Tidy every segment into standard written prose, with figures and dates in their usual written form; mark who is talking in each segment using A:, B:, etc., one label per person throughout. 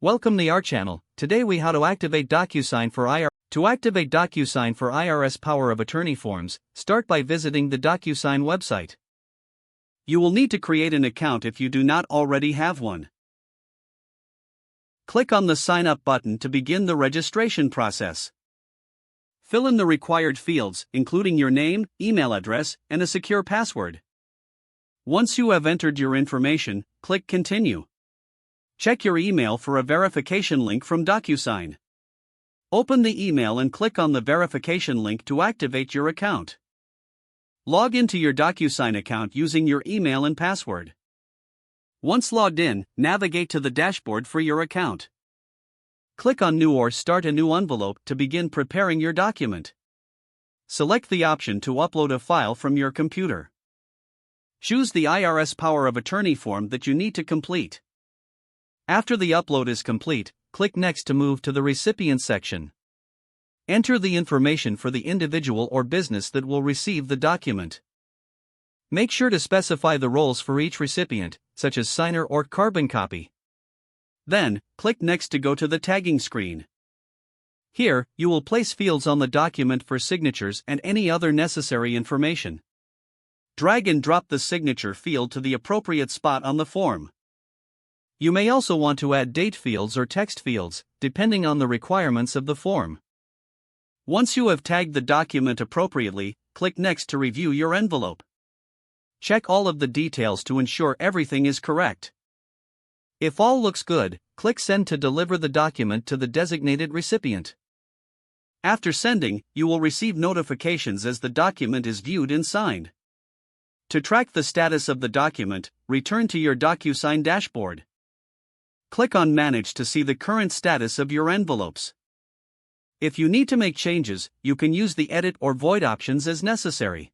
A: Welcome to our channel. Today we how to activate DocuSign for IRS. To activate DocuSign for IRS Power of Attorney forms, start by visiting the DocuSign website. You will need to create an account if you do not already have one. Click on the Sign Up button to begin the registration process. Fill in the required fields, including your name, email address, and a secure password. Once you have entered your information, click Continue. Check your email for a verification link from DocuSign. Open the email and click on the verification link to activate your account. Log into your DocuSign account using your email and password. Once logged in, navigate to the dashboard for your account. Click on New or Start a new envelope to begin preparing your document. Select the option to upload a file from your computer. Choose the IRS Power of Attorney form that you need to complete. After the upload is complete, click Next to move to the recipient section. Enter the information for the individual or business that will receive the document. Make sure to specify the roles for each recipient, such as signer or carbon copy. Then, click Next to go to the tagging screen. Here, you will place fields on the document for signatures and any other necessary information. Drag and drop the signature field to the appropriate spot on the form. You may also want to add date fields or text fields, depending on the requirements of the form. Once you have tagged the document appropriately, click Next to review your envelope. Check all of the details to ensure everything is correct. If all looks good, click Send to deliver the document to the designated recipient. After sending, you will receive notifications as the document is viewed and signed. To track the status of the document, return to your DocuSign dashboard. Click on Manage to see the current status of your envelopes. If you need to make changes, you can use the Edit or Void options as necessary.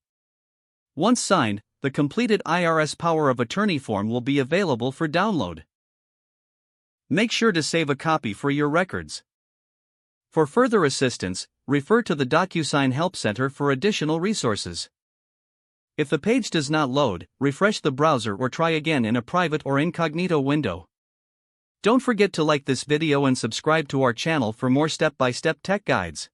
A: Once signed, the completed IRS Power of Attorney form will be available for download. Make sure to save a copy for your records. For further assistance, refer to the DocuSign Help Center for additional resources. If the page does not load, refresh the browser or try again in a private or incognito window. Don't forget to like this video and subscribe to our channel for more step-by-step tech guides.